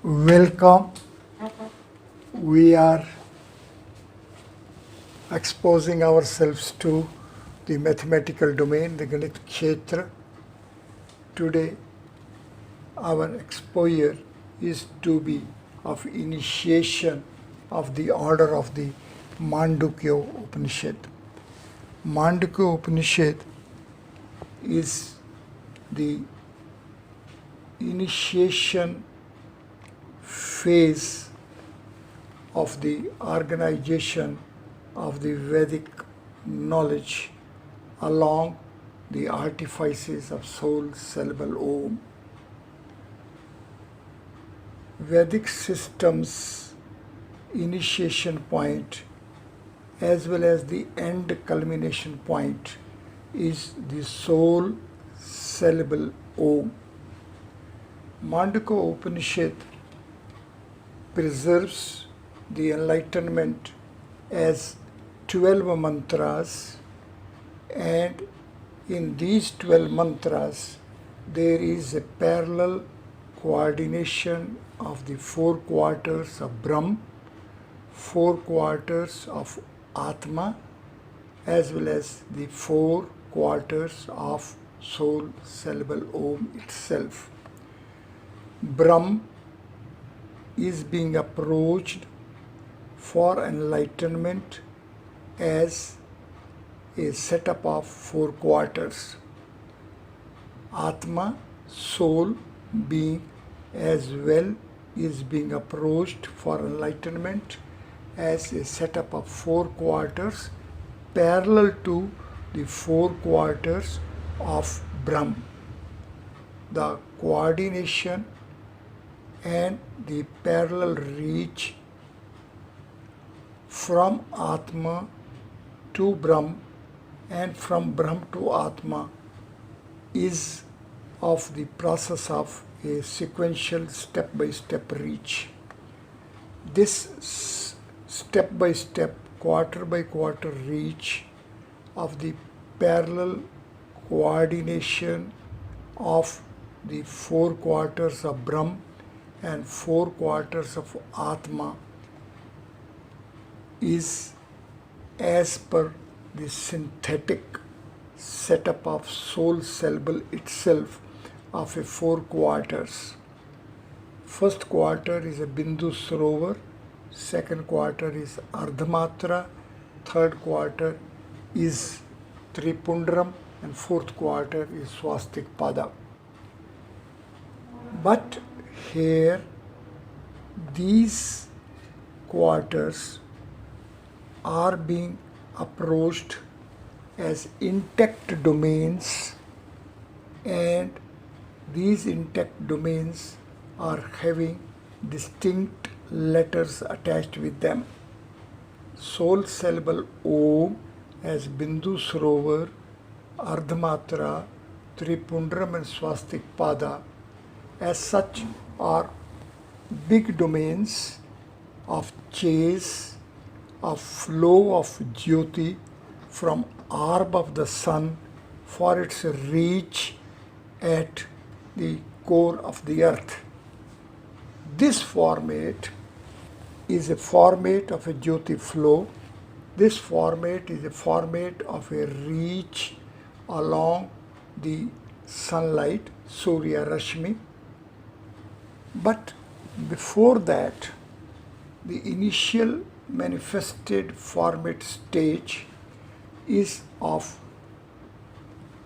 Welcome. We are exposing ourselves to the mathematical domain, the Ganit Kshetra. Today, our exposure is to be of initiation of the order of the Mandukya Upanishad. Mandukya Upanishad is the initiation phase of the organization of the Vedic knowledge along the artifices of soul syllable Om. Vedic systems initiation point as well as the end culmination point is the soul syllable Om. Mandukya Upanishad preserves the enlightenment as 12 mantras, and in these 12 mantras there is a parallel coordination of the 4 quarters of Brahm, 4 quarters of Atma, as well as the 4 quarters of soul syllable Om itself. Brahm is being approached for enlightenment as a setup of 4 quarters. Atma, soul, being as well is being approached for enlightenment as a setup of 4 quarters parallel to the 4 quarters of Brahm. The coordination and the parallel reach from Atma to Brahm and from Brahm to Atma is of the process of a sequential step-by-step reach. This step-by-step, quarter-by-quarter reach of the parallel coordination of the 4 quarters of Brahm and 4 quarters of Atma is as per the synthetic setup of soul syllable itself of a 4 quarters. First quarter is a Bindu Sarovar, second quarter is Ardhamatra, third quarter is Tripundram, and fourth quarter is Swastik Pada. But here these quarters are being approached as intact domains, and these intact domains are having distinct letters attached with them. Soul syllable Om as Bindu Sarovar, Ardhamatra, Tripundram and Swastik Pada as such are big domains of chase, of flow of Jyoti from orb of the sun for its reach at the core of the earth. This format is a format of a Jyoti flow. This format is a format of a reach along the sunlight, Surya Rashmi. But before that, the initial manifested format stage is of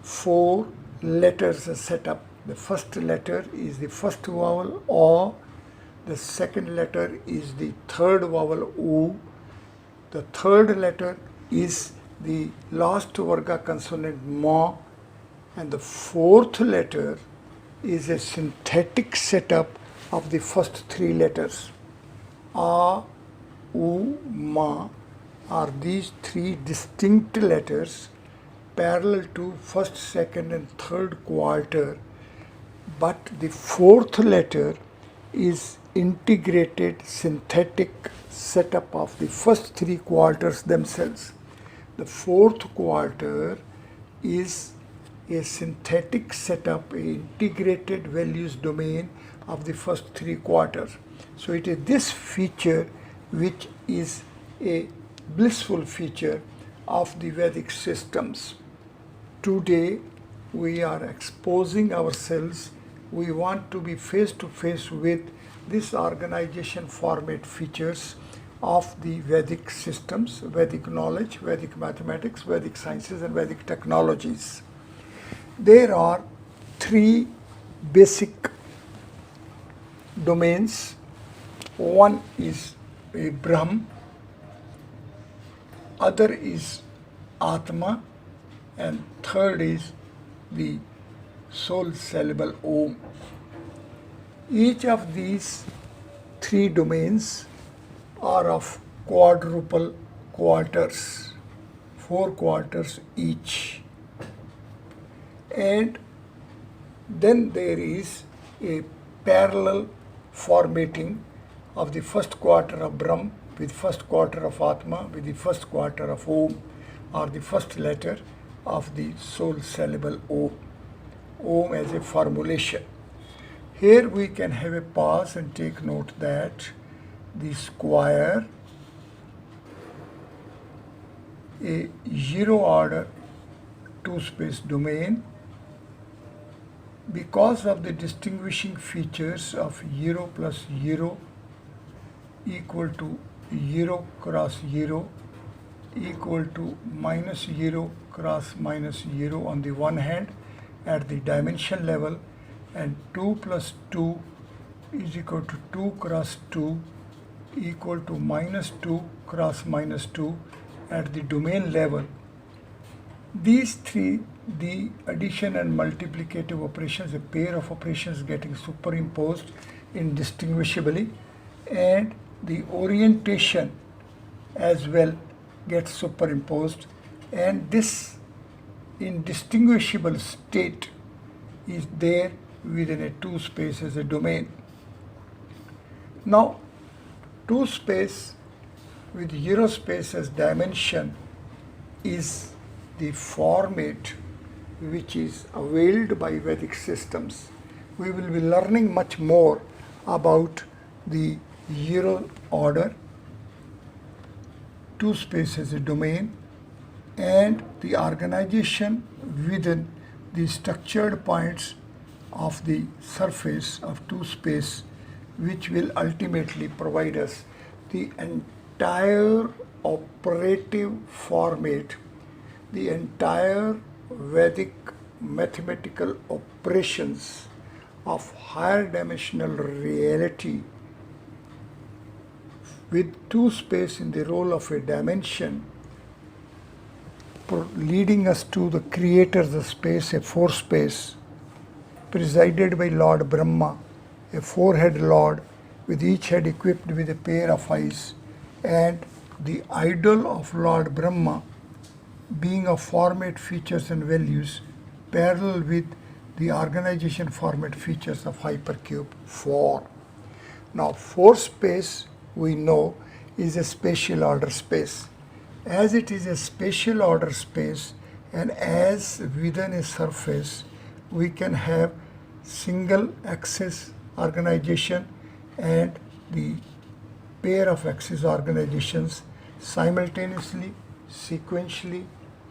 4 letters set up. The first letter is the first vowel O, the second letter is the third vowel U, the third letter is the last Varga consonant Ma, and the fourth letter is a synthetic setup of the first 3 letters. A, U, Ma are these 3 distinct letters parallel to first, second and third quarter, but the fourth letter is integrated synthetic setup of the first 3 quarters themselves. The fourth quarter is a synthetic setup, a integrated values domain of the first 3 quarters. So it is this feature which is a blissful feature of the Vedic systems. Today we are exposing ourselves. We want to be face to face with this organization format features of the Vedic systems, Vedic knowledge, Vedic mathematics, Vedic sciences, and Vedic technologies. There are three basic domains. One is a Brahm, other is Atma, and third is the soul syllable Om. Each of these three domains are of quadruple quarters, 4 quarters each. And then there is a parallel formatting of the first quarter of Brahm with first quarter of Atma with the first quarter of Om, or the first letter of the soul syllable Om. Om as a formulation. Here we can have a pause and take note that the square, a zero order 2-space domain, because of the distinguishing features of 0 plus 0 equal to 0 cross 0 equal to minus 0 cross minus 0 on the one hand at the dimension level, and 2 plus 2 is equal to 2 cross 2 equal to minus 2 cross minus 2 at the domain level. These three, the addition and multiplicative operations, a pair of operations getting superimposed indistinguishably, and the orientation as well gets superimposed, and this indistinguishable state is there within a 2-space as a domain. Now, 2-space with 0 space as dimension is the format which is availed by Vedic systems. We will be learning much more about the 0 order, 2-space as a domain, and the organization within the structured points of the surface of 2-space, which will ultimately provide us the entire operative format, the entire Vedic mathematical operations of higher dimensional reality, with 2-space in the role of a dimension, leading us to the creator of the space, a 4-space, presided by Lord Brahma, a 4-head Lord, with each head equipped with a pair of eyes, and the idol of Lord Brahma being of format features and values parallel with the organization format features of Hypercube 4. Now 4-space we know is a spatial order space. As it is a spatial order space, and as within a surface we can have single axis organization and the pair of axis organizations simultaneously, sequentially,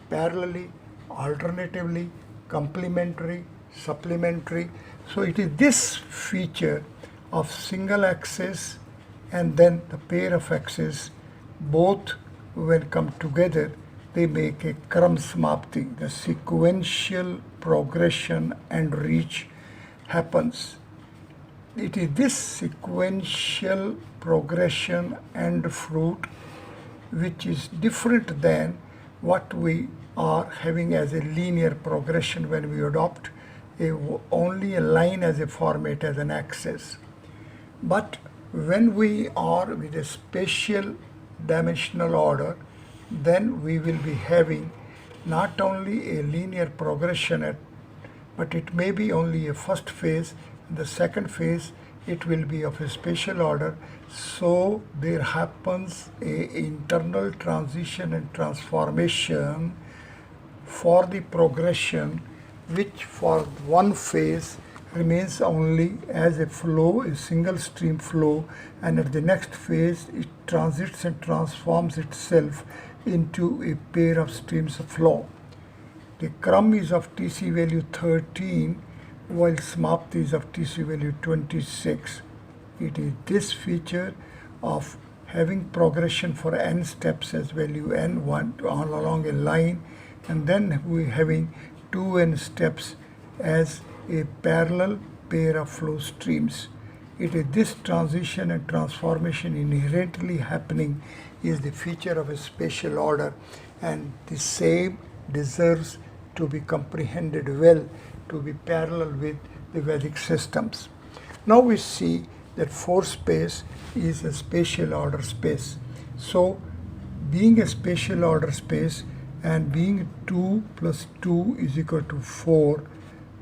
parallelly, alternatively, complementary, supplementary. So it is this feature of single axis and then the pair of axes, both when come together, they make a Kram Samapti, the sequential progression and reach happens. It is this sequential progression and fruit which is different than what we are having as a linear progression when we adopt only a line as a format, as an axis. But when we are with a spatial dimensional order, then we will be having not only a linear progression, but it may be only a first phase. In the second phase, it will be of a spatial order. So there happens a internal transition and transformation for the progression, which for one phase remains only as a flow, a single stream flow, and at the next phase it transits and transforms itself into a pair of streams of flow. The crumb is of TC value 13 while SMAPT is of TC value 26. It is this feature of having progression for n steps as value n1 all along a line, and then we having 2n steps as a parallel pair of flow streams. It is this transition and transformation inherently happening is the feature of a spatial order, and the same deserves to be comprehended well, to be parallel with the Vedic systems. Now we see that 4 space is a spatial order space. So being a spatial order space and being 2 plus 2 is equal to 4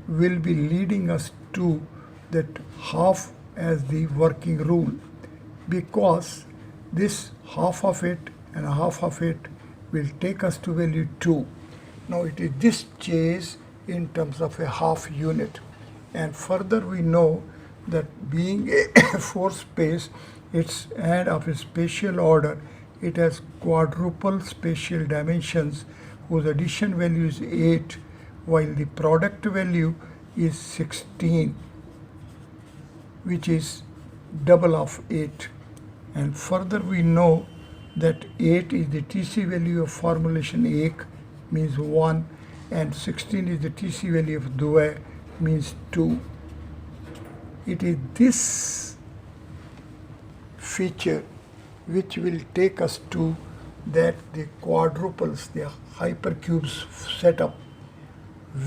will be leading us to that half as the working rule, because this half of it and half of it will take us to value 2. Now it is this chase in terms of a half unit, and further we know that being a 4 space, it's and of a spatial order, it has quadruple spatial dimensions whose addition value is 8 while the product value is 16, which is double of 8. And further we know that 8 is the TC value of formulation ek, means 1, and 16 is the TC value of dvay, means 2. It is this feature which will take us to that the quadruples, the hypercubes setup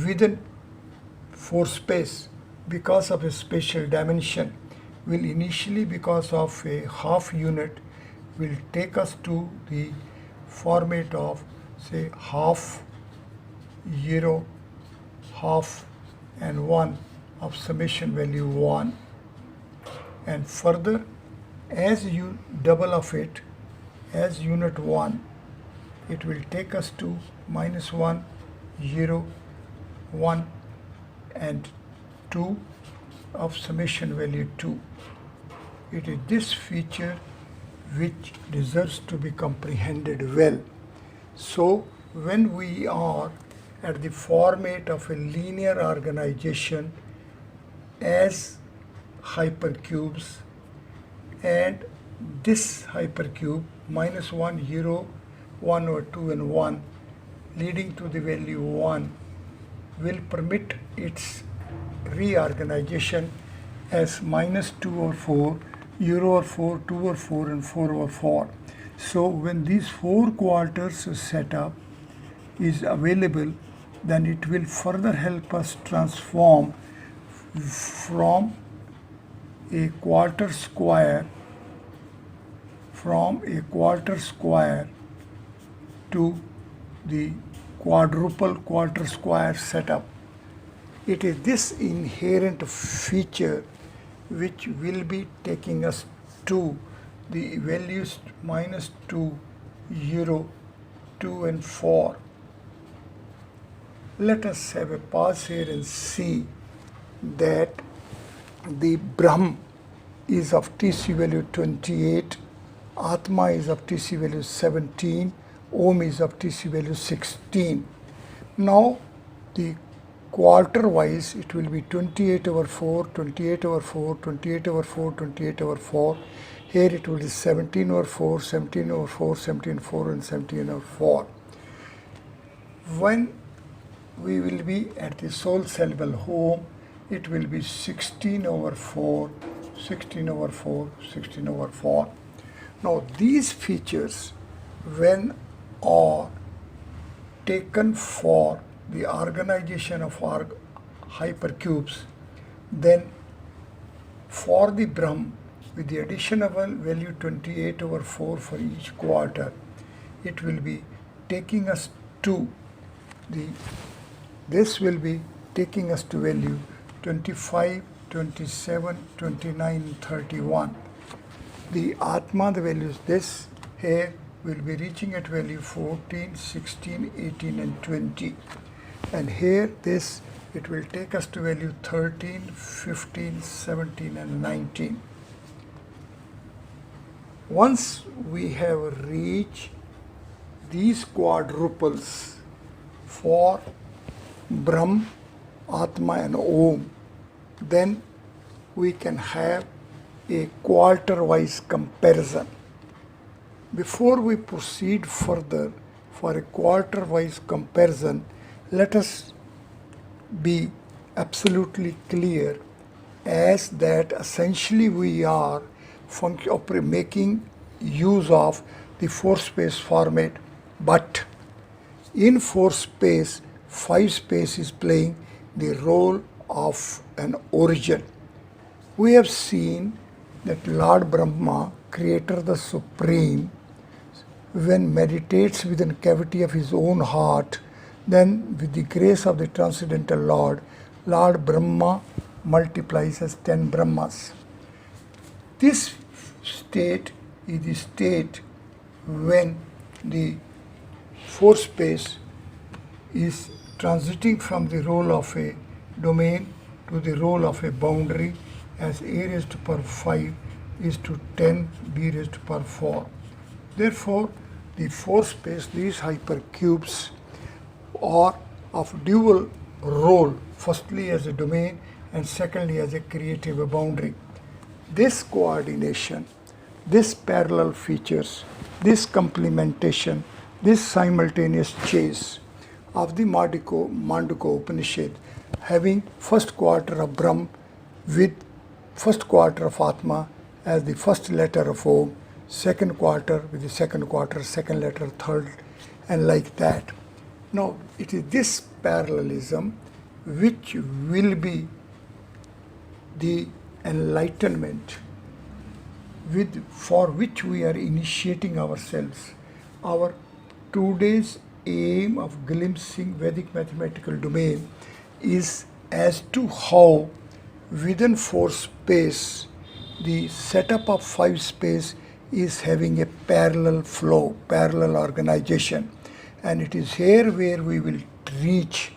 within 4 space because of a spatial dimension will initially, because of a half unit, will take us to the format of say half, 0, half and 1 of summation value 1, and further as you double of it as unit 1, it will take us to -1, 0, 1 and 2 of summation value 2. It is this feature which deserves to be comprehended well. So when we are at the format of a linear organization as hypercubes, and this hypercube -1, 0, 1 or 2 and 1 leading to the value 1 will permit its reorganization as -2 over 4, 0 over 4, 2 over 4 and 4 over 4. So when these 4 quarters set up is available, then it will further help us transform from a quarter square to the quadruple quarter square setup. It is this inherent feature which will be taking us to the values -2, 0, 2 and 4. Let us have a pause here and see that the Brahm is of TC value 28, Atma is of TC value 17, Om is of TC value 16. Now the quarter wise it will be 28 over 4, 28 over 4, 28 over 4, 28 over 4. Here it will be 17 over 4, 17 over 4, 17 over 4 and 17 over 4. When we will be at the soul cell level home, it will be 16 over 4, 16 over 4, 16 over 4. Now these features, when are taken for the organization of our hypercubes, then for the Brahm, with the addition of a value 28 over 4 for each quarter, it will be taking us to this will be taking us to value 25, 27, 29, 31. The Atma, the value is this, here will be reaching at value 14, 16, 18 and 20. and here this, it will take us to value 13, 15, 17 and 19. Once we have reached these quadruples for Brahm, Atma and Om, then we can have a quarter-wise comparison. Before we proceed further for a quarter-wise comparison, let us be absolutely clear as that essentially we are making use of the 4-space format, but in 4-space, 5-space is playing the role of an origin. We have seen that Lord Brahma, Creator the Supreme, when meditates within the cavity of his own heart, then with the grace of the Transcendental Lord, Lord Brahma multiplies as 10 Brahmas. This state is the state when the 4-space is transiting from the role of a domain to the role of a boundary, as a raised to power 5 is to 10 b raised to power 4. Therefore, the 4-space, these hypercubes are of dual role, firstly as a domain and secondly as a creative boundary. This coordination, this parallel features, this complementation, this simultaneous chase of the Mandukya Upanishad, having first quarter of Brahm with first quarter of Atma as the first letter of Om, second quarter with the second quarter, second letter, third, and like that. Now, it is this parallelism which will be the enlightenment for which we are initiating ourselves. Our today's aim of glimpsing Vedic mathematical domain is as to how within 4-space the setup of 5-space is having a parallel flow, parallel organization, and it is here where we will reach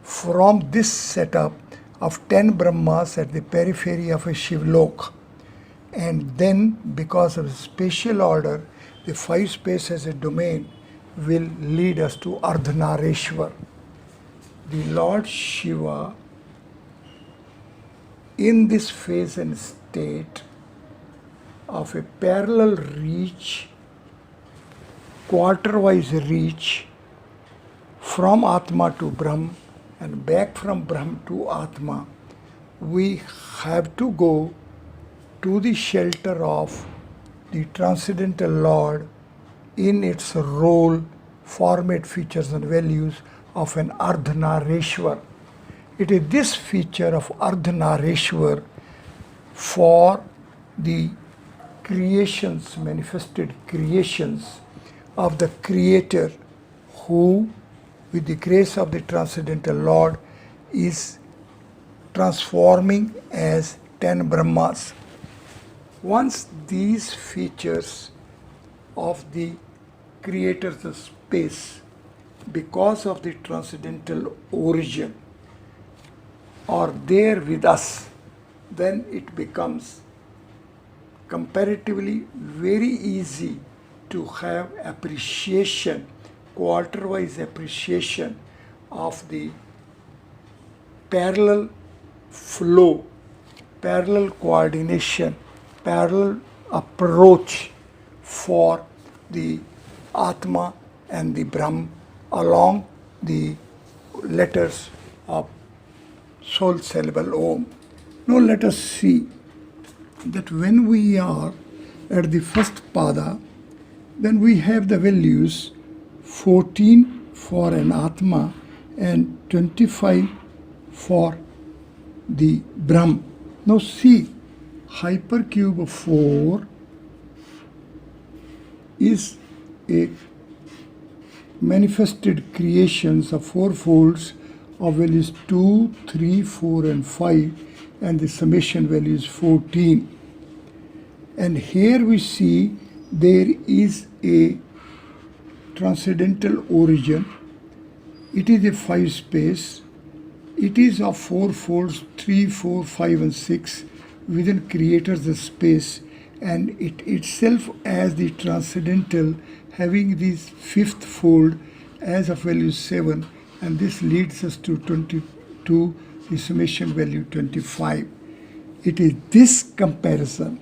from this setup of 10 Brahmas at the periphery of a Shivlok, and then because of spatial order, the 5-space as a domain will lead us to Ardhanareshwar. The Lord Shiva in this phase and state of a parallel reach, quarter-wise reach from Atma to Brahm and back from Brahm to Atma, we have to go to the shelter of the Transcendental Lord in its role, format, features and values of an Ardhanareshwar. It is this feature of Ardhanareshwar for the creations, manifested creations of the Creator, who with the grace of the Transcendental Lord is transforming as 10 Brahmas. Once these features of the Creator's space, because of the transcendental origin, are there with us, then it becomes comparatively very easy to have appreciation, quarter-wise appreciation of the parallel flow, parallel coordination, parallel approach for the Atma and the Brahm along the letters of soul syllable Om. Now let us see that when we are at the first pada, then we have the values 14 for an Atma and 25 for the Brahm. Now see, hypercube 4 is a manifested creations of 4 folds of values 2, 3, 4 and 5, and the summation value is 14. And here we see there is a transcendental origin It is a 5 space. It is of 4 folds, 3, 4, 5 and 6 within creator's space, and it itself as the transcendental having this 5th fold as of value 7, and this leads us to 22, the summation value 25. It is this comparison,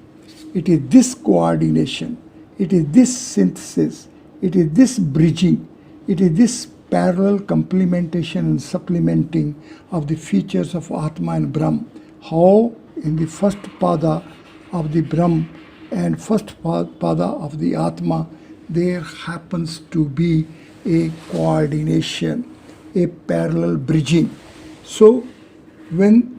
it is this coordination, it is this synthesis, it is this bridging, it is this parallel complementation and supplementing of the features of Atma and Brahm. How in the first pada of the Brahm and first pada of the Atma, there happens to be a coordination, a parallel bridging. So when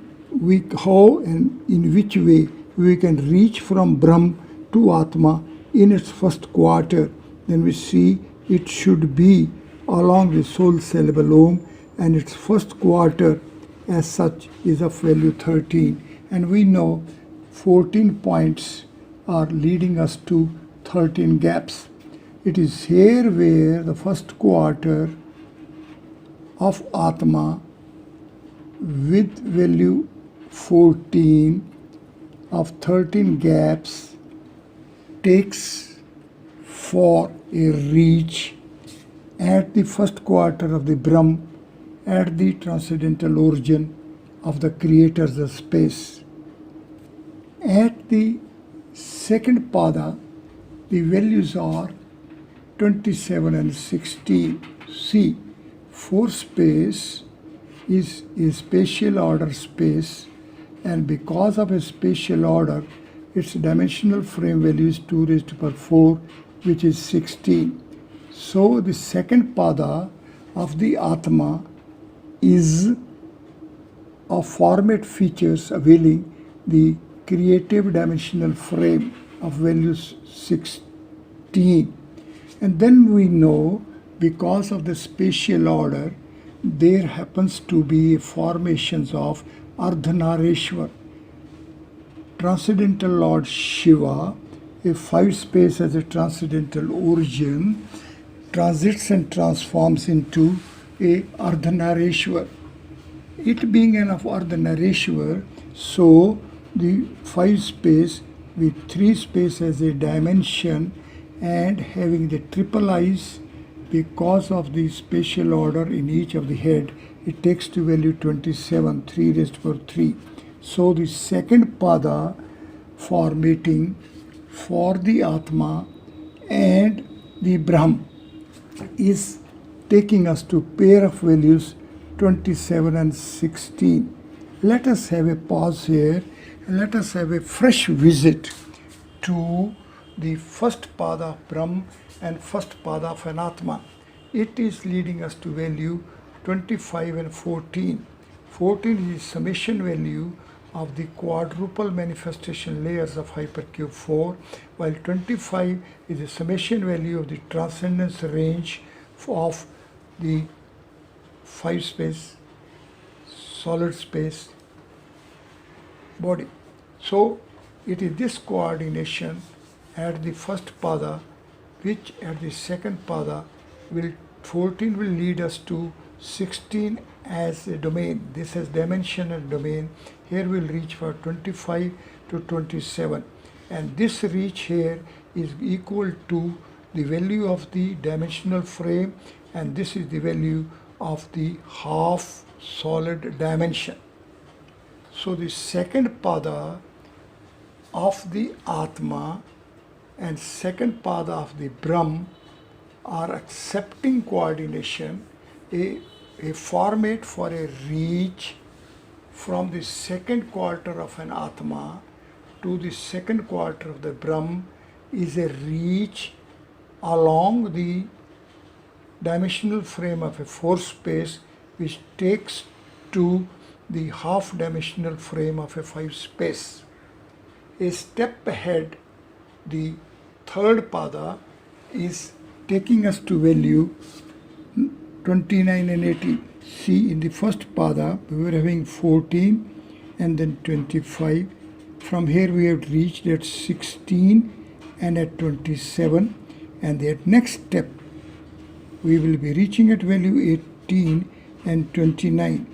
how and in which way we can reach from Brahm to Atma in its first quarter, then we see it should be along the soul syllable Om, and its first quarter as such is of value 13. And we know 14 points are leading us to 13 gaps. It is here where the first quarter of Atma with value 14 of 13 gaps takes for a reach at the first quarter of the Brahm at the transcendental origin of the creator's space. At the second pada, the values are 27 and 16. See, 4 space is a spatial order space, and because of a spatial order, its dimensional frame value is 2 raised to power 4, which is 16. So the second pada of the Atma is of format features availing the creative dimensional frame of values 16. And then we know, because of the spatial order, there happens to be formations of Ardhanareshwar, transcendental Lord Shiva, a 5 space as a transcendental origin, transits and transforms into a Ardhanareshwar. It being an of Ardhanareshwar, so the 5 space with 3 space as a dimension and having the triple eyes, because of the spatial order in each of the head, it takes to value 27, 3 raised to power 3. So the second pada formatting for the Atma and the Brahm is taking us to pair of values 27 and 16. Let us have a pause here and let us have a fresh visit to the first pada of Brahm and first pada of an Atma. It is leading us to value 25 and 14. 14 is summation value of the quadruple manifestation layers of hypercube 4, while 25 is the summation value of the transcendence range of the 5 space solid space body. So it is this coordination at the first pada, which at the second pada 14 will lead us to 16 as a domain. This has dimension and domain. Here we'll reach for 25 to 27, and this reach here is equal to the value of the dimensional frame, and this is the value of the half solid dimension. So the second pada of the Atma and second pada of the Brahm are accepting coordination, a format for a reach from the second quarter of an Atma to the second quarter of the Brahm is a reach along the dimensional frame of a 4 space, which takes to the half dimensional frame of a 5 space. A step ahead, the third pada is taking us to value 29 and 18. See, in the first pada we were having 14 and then 25. From here we have reached at 16 and at 27, and at next step we will be reaching at value 18 and 29.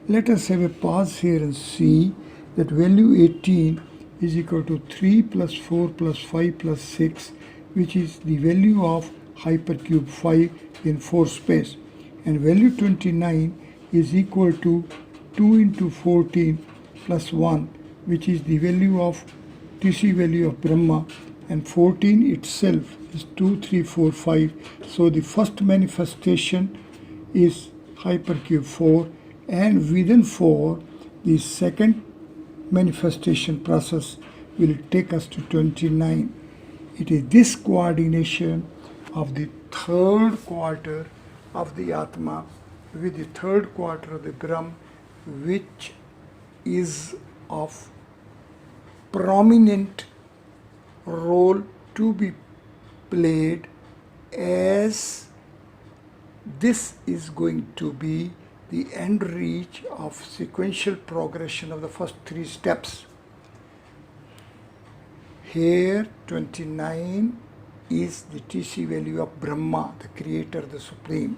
Let us have a pause here and see that value 18 is equal to 3 plus 4 plus 5 plus 6, which is the value of hypercube 5 in 4 space, and value 29 is equal to 2 into 14 plus 1, which is the value of TC value of Brahma, and 14 itself is 2, 3, 4, 5. So the first manifestation is hypercube 4, and within 4 the second manifestation process will take us to 29. It is this coordination of the third quarter of the Atma with the third quarter of the Brahm which is of prominent role to be played, as this is going to be the end reach of sequential progression of the first 3 steps. Here 29 is the TC value of Brahma, the creator, the supreme.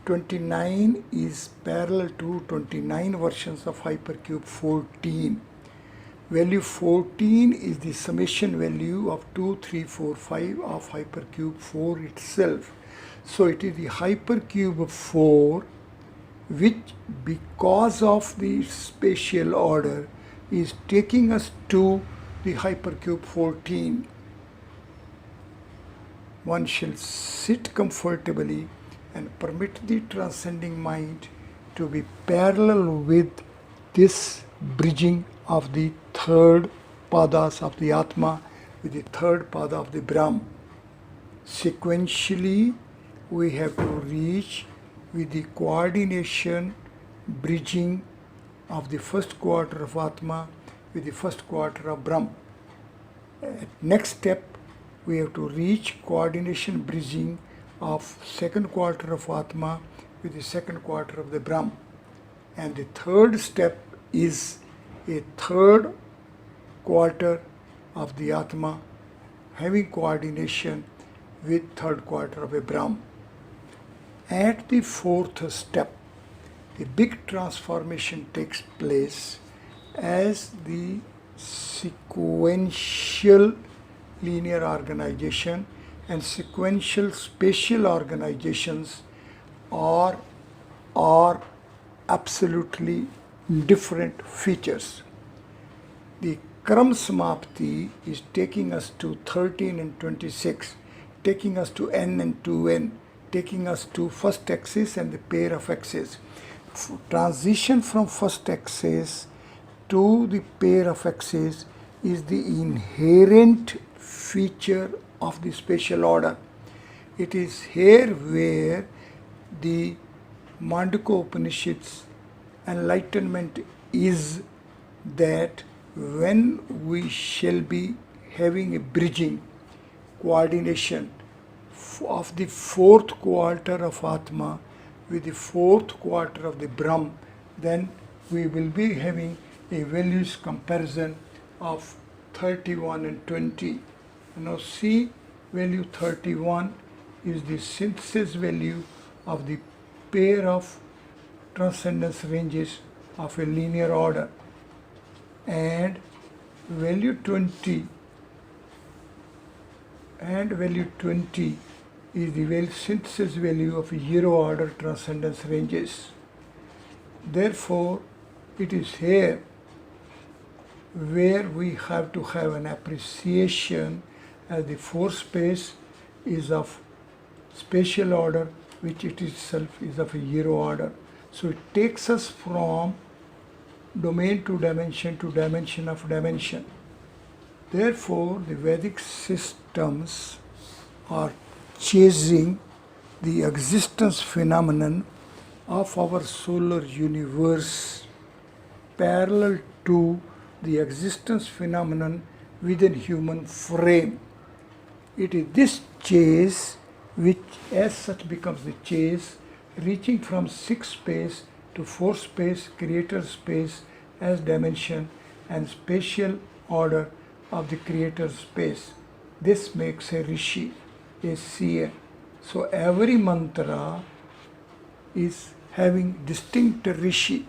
29 is parallel to 29 versions of hypercube 14. Value 14 is the summation value of 2, 3, 4, 5 of hypercube 4 itself. So it is the hypercube of 4 which, because of the spatial order, is taking us to the hypercube 14. One shall sit comfortably and permit the transcending mind to be parallel with this bridging of the third padas of the Atma with the third pada of the Brahm. Sequentially, we have to reach with the coordination bridging of the first quarter of Atma with the first quarter of Brahm. Next step, we have to reach coordination bridging of second quarter of Atma with the second quarter of the Brahm. And the third step is a third quarter of the Atma having coordination with third quarter of a Brahm. At the fourth step, a big transformation takes place as the sequential linear organization and sequential spatial organizations are absolutely different features. The Kram Samapti is taking us to 13 and 26, taking us to n and 2n, taking us to first axis and the pair of axes. Transition from first axis to the pair of axes is the inherent feature of the spatial order. It is here where the Mandukya Upanishad's enlightenment is, that when we shall be having a bridging coordination of the fourth quarter of Atma with the fourth quarter of the Brahm, then we will be having a values comparison of 31 and 20. Now see, value 31 is the synthesis value of the pair of transcendence ranges of a linear order, and value 20 is the synthesis value of zero order transcendence ranges. Therefore, it is here where we have to have an appreciation, as the fourth space is of spatial order, which it itself is of a zero order. So it takes us from domain to dimension of dimension. Therefore, the Vedic systems are chasing the existence phenomenon of our solar universe parallel to the existence phenomenon within human frame. It is this chase which as such becomes the chase reaching from 6 space to 4 space, creator space as dimension and spatial order of the creator space. This makes a rishi, a seer. So every mantra is having distinct rishi.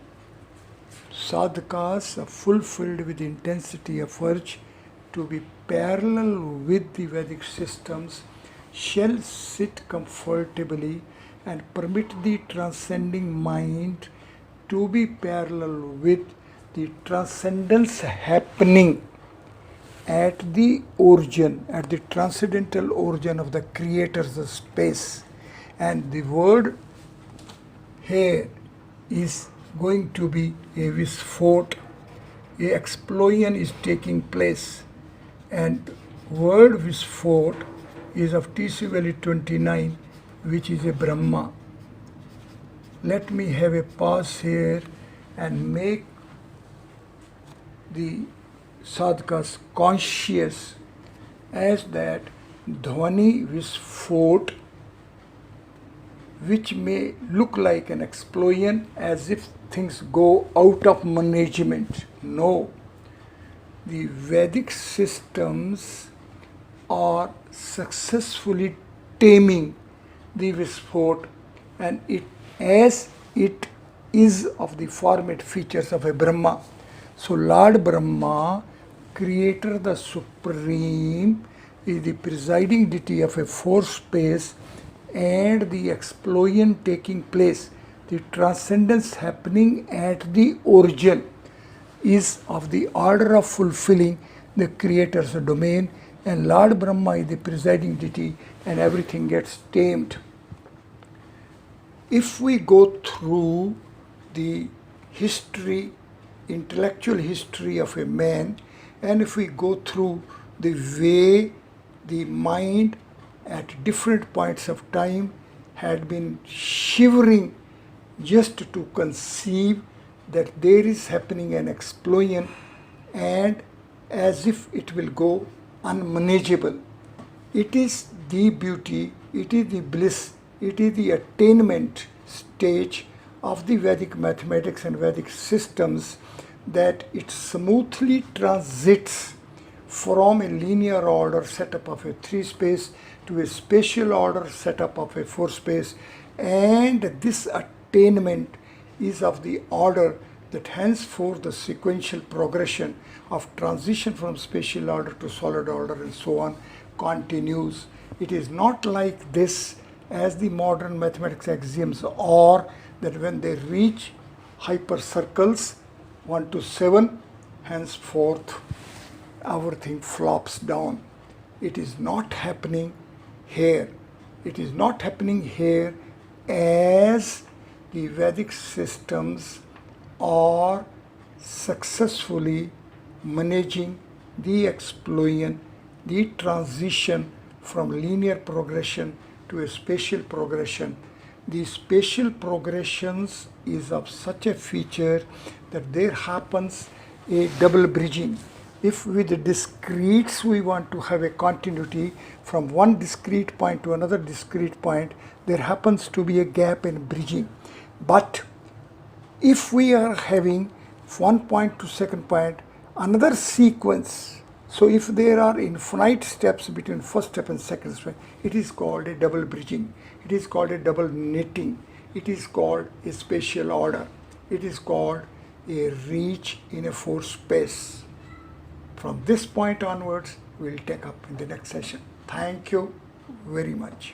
Sadhakas are fulfilled with intensity of urge to be parallel with the Vedic systems shall sit comfortably and permit the transcending mind to be parallel with the transcendence happening at the origin, at the transcendental origin of the creator's space. And the word here is going to be a visphot, a explosion is taking place, and word visphot is of TC value 29, which is a Brahma. Let me have a pause here and make the sadhakas conscious as that Dhvani visphot, which may look like an explosion as if things go out of management. No, the Vedic systems are successfully taming the visphot, and it as it is of the format features of a Brahma. So Lord Brahma, Creator the Supreme, is the presiding deity of a fourth space, and the explosion taking place, the transcendence happening at the origin, is of the order of fulfilling the Creator's domain, and Lord Brahma is the presiding deity, and everything gets tamed. If we go through the history, intellectual history of a man, and if we go through the way the mind at different points of time had been shivering just to conceive that there is happening an explosion, and as if it will go unmanageable. It is the beauty, it is the bliss, it is the attainment stage of the Vedic mathematics and Vedic systems that it smoothly transits from a linear order setup of a 3 space to a spatial order setup of a 4 space, and this attainment is of the order that henceforth the sequential progression of transition from spatial order to solid order and so on continues. It is not like this as the modern mathematics axioms are, that when they reach hypercircles 1 to 7, henceforth everything flops down. It is not happening here. It is not happening here as the Vedic systems are successfully managing the explosion, the transition from linear progression to a spatial progression. The spatial progressions is of such a feature that there happens a double bridging. If with the discretes we want to have a continuity from one discrete point to another discrete point, there happens to be a gap in bridging. But if we are having one point to second point, another sequence, so if there are infinite steps between first step and second step, it is called a double bridging. It is called a double knitting. It is called a spatial order. It is called a reach in a 4 space. From this point onwards, we will take up in the next session. Thank you very much.